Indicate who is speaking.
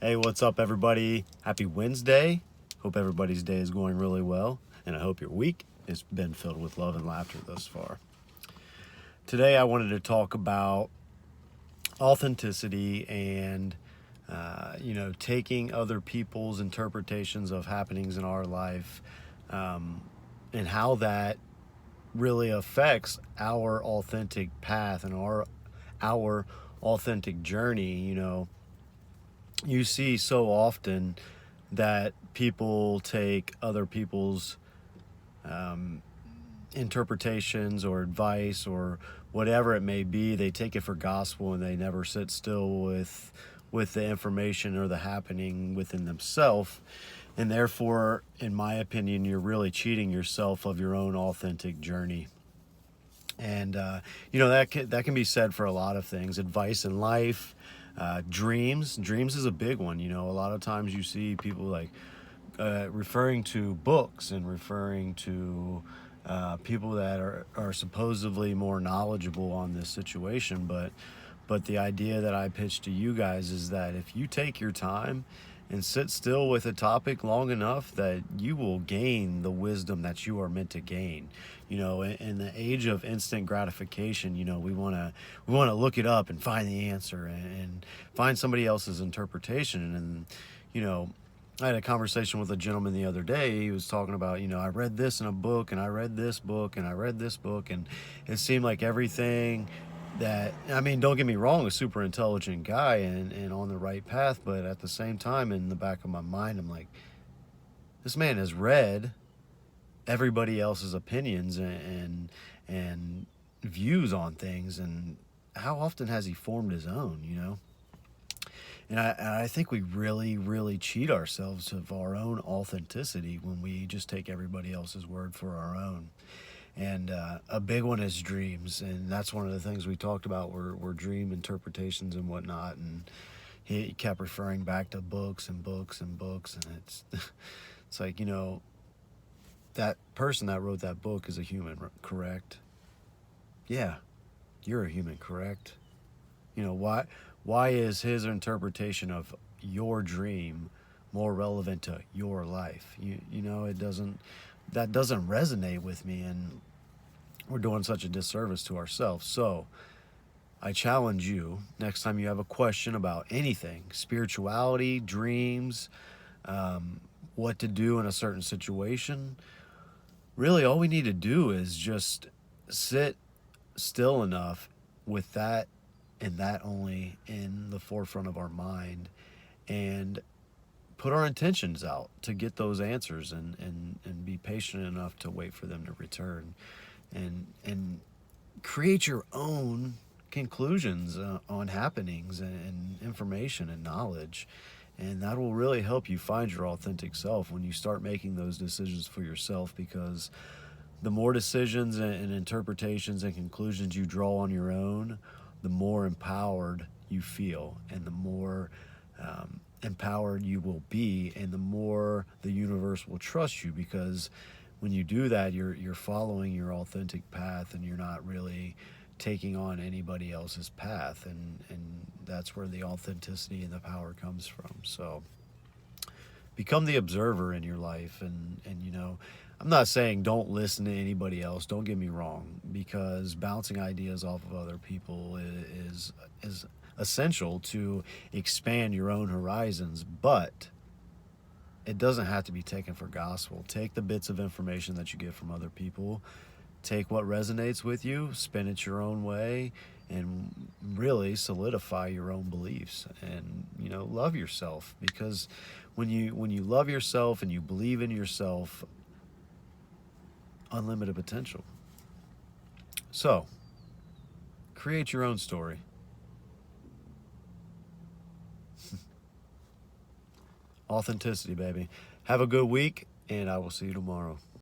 Speaker 1: Hey, what's up, everybody? Happy Wednesday. Hope everybody's day is going really well, and I hope your week has been filled with love and laughter thus far. Today, I wanted to talk about authenticity and, taking other people's interpretations of happenings in our life and how that really affects our authentic path and our authentic journey. You see so often that people take other people's interpretations or advice or whatever it may be. They take it for gospel and they never sit still with the information or the happening within themselves. And therefore, in my opinion, you're really cheating yourself of your own authentic journey. And that can be said for a lot of things. Advice in life, dreams is a big one. A lot of times you see people like referring to books and referring to people that are supposedly more knowledgeable on this situation. But the idea that I pitch to you guys is that if you take your time and sit still with a topic long enough, that you will gain the wisdom that you are meant to gain. In the age of instant gratification, we want to look it up and find the answer and find somebody else's interpretation. And I had a conversation with a gentleman the other day. He was talking about, I read this in a book and I read this book and I read this book, and it seemed like everything don't get me wrong, a super intelligent guy and on the right path, but at the same time, in the back of my mind, I'm like, this man has read everybody else's opinions and views on things, and how often has he formed his own? And I think we really, really cheat ourselves of our own authenticity when we just take everybody else's word for our own. And a big one is dreams, and that's one of the things we talked about were dream interpretations and whatnot. And he kept referring back to books and books and books, and it's like, that person that wrote that book is a human, correct? Yeah, you're a human, correct? Why is his interpretation of your dream more relevant to your life? That doesn't resonate with me, and we're doing such a disservice to ourselves. So I challenge you, next time you have a question about anything, spirituality, dreams, what to do in a certain situation, really all we need to do is just sit still enough with that and that only in the forefront of our mind, and put our intentions out to get those answers, and be patient enough to wait for them to return, and create your own conclusions on happenings and information and knowledge. And that will really help you find your authentic self when you start making those decisions for yourself, because the more decisions and interpretations and conclusions you draw on your own, the more empowered you feel, and the more empowered you will be, and the more the universe will trust you, because when you do that, you're following your authentic path, and you're not really taking on anybody else's path, and that's where the authenticity and the power comes from. So become the observer in your life, and I'm not saying don't listen to anybody else, don't get me wrong, because bouncing ideas off of other people is essential to expand your own horizons, but it doesn't have to be taken for gospel. Take the bits of information that you get from other people, take what resonates with you, spin it your own way, and really solidify your own beliefs. And love yourself, because when you love yourself and you believe in yourself, unlimited potential. So create your own story. Authenticity, baby. Have a good week, and I will see you tomorrow.